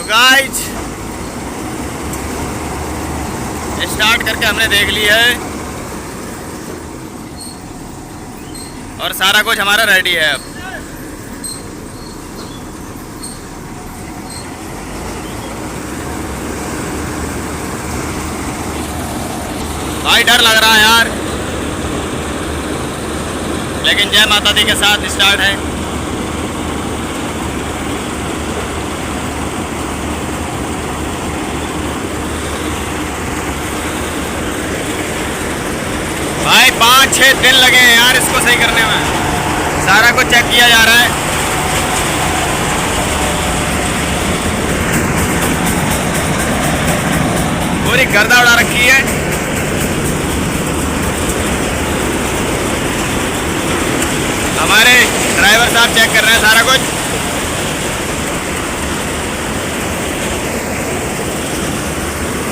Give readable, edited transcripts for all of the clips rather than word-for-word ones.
तो guys start करके हमने देख लिया है और सारा कुछ हमारा रेडी है अब। भाई डर लग रहा है यार, लेकिन जय माता दी के साथ स्टार्ट है। भाई 5-6 दिन लगे हैं यार इसको सही करने में। सारा कुछ चेक किया जा रहा है। पूरी गर्दा उड़ा रखी है। हमारे ड्राइवर साहब चेक कर रहे हैं सारा कुछ।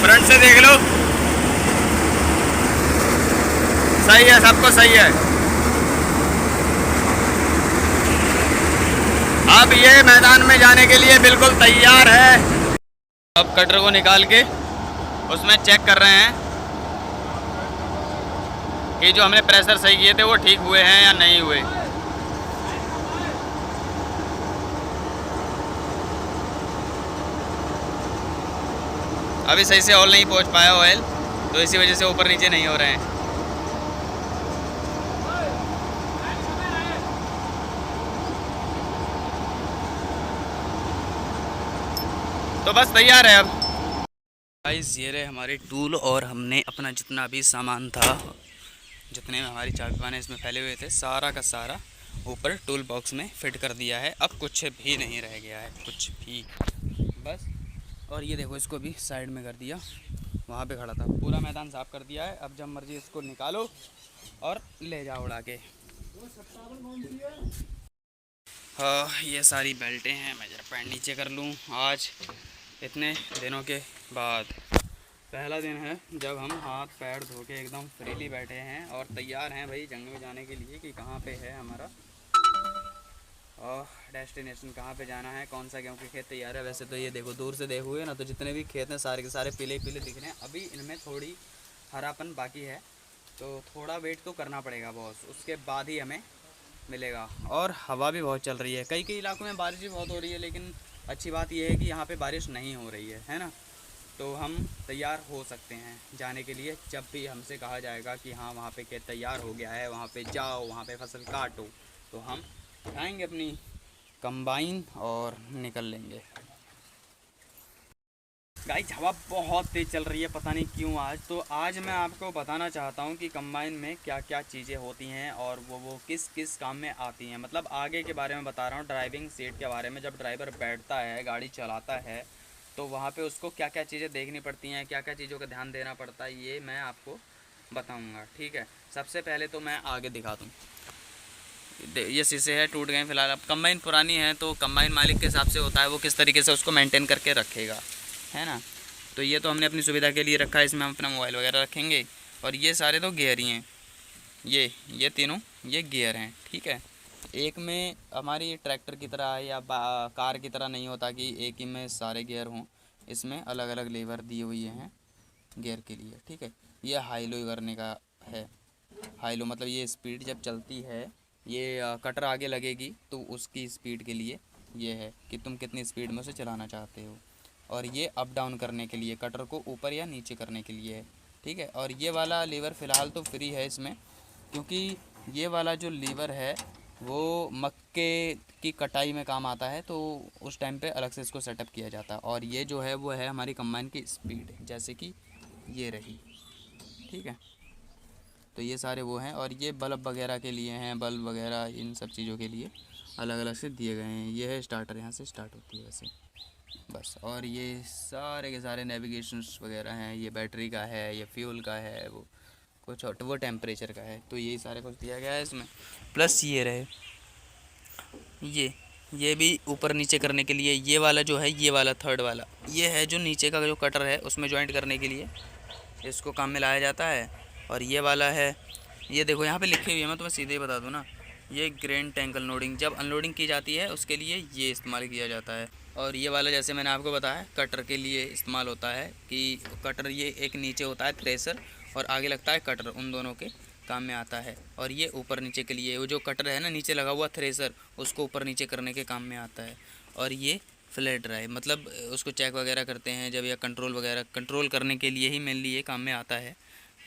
फ्रंट से देख लो, सही है, सबको सही है। अब ये मैदान में जाने के लिए बिल्कुल तैयार है। अब कटर को निकाल के उसमें चेक कर रहे हैं कि जो हमने प्रेशर सही किए थे वो ठीक हुए हैं या नहीं हुए। अभी सही से ऑयल नहीं पहुंच पाया ऑयल, तो इसी वजह से ऊपर नीचे नहीं हो रहे हैं। तो बस तैयार है अब। गाइस ये रहे हमारे टूल और हमने अपना जितना भी सामान था, जितने में हमारी चाबी पाने इसमें फैले हुए थे, सारा का सारा ऊपर टूल बॉक्स में फिट कर दिया है। अब कुछ भी नहीं रह गया है, कुछ भी, बस। और ये देखो इसको भी साइड में कर दिया, वहाँ पे खड़ा था। पूरा मैदान साफ़ कर दिया है। अब जब मर्जी इसको निकालो और ले जाओ उड़ा के। हाँ, ये सारी बेल्टें हैं। मैं जरा पैंट नीचे कर लूँ। आज इतने दिनों के बाद पहला दिन है जब हम हाथ पैर धो के एकदम फ्रीली बैठे हैं और तैयार हैं भाई जंग में जाने के लिए कि कहाँ पे है हमारा और डेस्टिनेशन कहाँ पे जाना है, कौन सा गेहूँ के खेत तैयार है। वैसे तो ये देखो दूर से देखो हुए ना, तो जितने भी खेत हैं सारे के सारे पीले पीले दिख रहे हैं। अभी इनमें थोड़ी हरापन बाकी है, तो थोड़ा वेट तो करना पड़ेगा बॉस, उसके बाद ही हमें मिलेगा। और हवा भी बहुत चल रही है। कई कई इलाकों में बारिश भी बहुत हो रही है, लेकिन अच्छी बात यह है कि यहाँ पे बारिश नहीं हो रही है ना। तो हम तैयार हो सकते हैं जाने के लिए। जब भी हमसे कहा जाएगा कि हाँ वहाँ पे खेत तैयार हो गया है, वहाँ पे जाओ, वहाँ पे फसल काटो, तो हम उठाएंगे अपनी कंबाइन और निकल लेंगे। गाइस हवा बहुत तेज़ चल रही है, पता नहीं क्यों आज। तो आज मैं आपको बताना चाहता हूँ कि कंबाइन में क्या क्या चीज़ें होती हैं और वो किस किस काम में आती हैं। मतलब आगे के बारे में बता रहा हूँ, ड्राइविंग सीट के बारे में। जब ड्राइवर बैठता है, गाड़ी चलाता है, तो वहाँ पे उसको क्या क्या चीज़ें देखनी पड़ती हैं, क्या क्या चीज़ों का ध्यान देना पड़ता है, ये मैं आपको बताऊँगा। ठीक है, सबसे पहले तो मैं आगे दिखा दूँ। ये शीशे है, टूट गए फिलहाल। अब कंबाइन पुरानी है तो कंबाइन मालिक के हिसाब से होता है वो किस तरीके से उसको मेंटेन करके रखेगा, है ना। तो ये तो हमने अपनी सुविधा के लिए रखा है, इसमें हम अपना मोबाइल वगैरह रखेंगे। और ये सारे तो गियर ही हैं, ये तीनों ये गियर हैं। ठीक है, एक में हमारी ट्रैक्टर की तरह या कार की तरह नहीं होता कि एक ही में सारे गियर हों। इसमें अलग अलग लीवर दिए हुए हैं गियर के लिए। ठीक है, ये हाई लो करने का है। हाई लो मतलब ये स्पीड जब चलती है, ये कटर आगे लगेगी तो उसकी स्पीड के लिए ये है कि तुम कितनी स्पीड में उसे चलाना चाहते हो। और ये अप डाउन करने के लिए, कटर को ऊपर या नीचे करने के लिए है। ठीक है, और ये वाला लीवर फ़िलहाल तो फ्री है इसमें, क्योंकि ये वाला जो लीवर है वो मक्के की कटाई में काम आता है, तो उस टाइम पे अलग से इसको सेटअप किया जाता है। और ये जो है वो है हमारी कंबाइन की स्पीड, जैसे कि ये रही। ठीक है, तो ये सारे वो हैं। और ये बल्ब वगैरह के लिए हैं, बल्ब वगैरह इन सब चीज़ों के लिए अलग अलग से दिए गए हैं। ये है स्टार्टर, यहाँ से स्टार्ट होती है वैसे, बस। और ये सारे के सारे नेविगेशंस वगैरह हैं। ये बैटरी का है, ये फ्यूल का है, वो कुछ और वो टेम्परेचर का है। तो यही सारे कुछ दिया गया है इसमें। प्लस ये रहे ये भी ऊपर नीचे करने के लिए। ये वाला जो है, ये वाला थर्ड वाला, ये है जो नीचे का जो कटर है उसमें जॉइंट करने के लिए इसको काम में लाया जाता है। और ये वाला है, ये देखो यहाँ पे लिखी हुई है, मैं तुम्हें सीधे ही बता दूँ ना, ये ग्रेन टैंक अनलोडिंग, जब अनलोडिंग की जाती है उसके लिए ये इस्तेमाल किया जाता है। और ये वाला जैसे मैंने आपको बताया कटर के लिए इस्तेमाल होता है कि कटर, ये एक नीचे होता है थ्रेसर और आगे लगता है कटर, उन दोनों के काम में आता है। और ये ऊपर नीचे के लिए, वो जो कटर है ना नीचे लगा हुआ थ्रेसर, उसको ऊपर नीचे करने के काम में आता है। और ये फ्लैट ड्राइव मतलब उसको चेक वगैरह करते हैं जब, या कंट्रोल वगैरह कंट्रोल करने के लिए ही मेनली ये काम में आता है।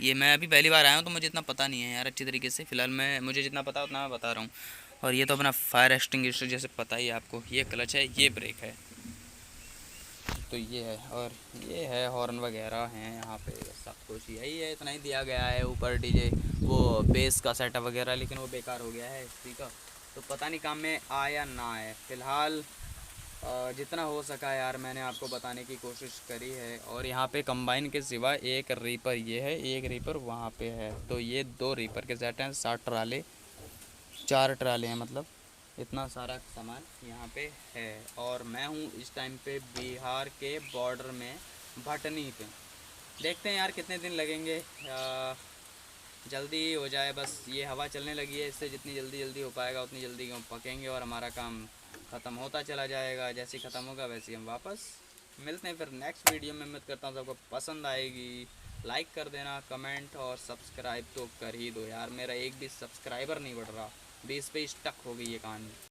ये मैं अभी पहली बार आया हूँ तो मुझे इतना पता नहीं है यार अच्छी तरीके से, फ़िलहाल मैं मुझे जितना पता उतना मैं बता रहा हूँ। और ये तो अपना फायर एक्सटिंग्विशर जैसे पता ही है आपको, ये क्लच है, ये ब्रेक है, तो ये है। और ये है हॉर्न वगैरह हैं यहाँ पे, सब कुछ यही है, इतना ही दिया गया है। ऊपर डीजे वो बेस का सेटअप वगैरह, लेकिन वो बेकार हो गया है एचपी का, तो पता नहीं काम में आए या ना आए। फ़िलहाल जितना हो सका यार मैंने आपको बताने की कोशिश करी है। और यहाँ पे कंबाइन के सिवा एक रीपर ये है, एक रीपर वहाँ पे है, तो ये 2 रीपर के सेट हैं, 60 ट्राले, 4 ट्राले हैं, मतलब इतना सारा सामान यहाँ पे है। और मैं हूँ इस टाइम पे बिहार के बॉर्डर में, भटनी पे। देखते हैं यार कितने दिन लगेंगे, जल्दी हो जाए बस। ये हवा चलने लगी है, इससे जितनी जल्दी जल्दी हो पाएगा उतनी जल्दी हम पकेंगे और हमारा काम ख़त्म होता चला जाएगा। जैसे ही ख़त्म होगा वैसे ही हम वापस मिलते हैं फिर नेक्स्ट वीडियो में। उम्मीद करता हूँ सबको पसंद आएगी। लाइक कर देना, कमेंट और सब्सक्राइब तो कर ही दो यार, मेरा एक भी सब्सक्राइबर नहीं बढ़ रहा, 20 पे स्टक हो गई ये कहानी।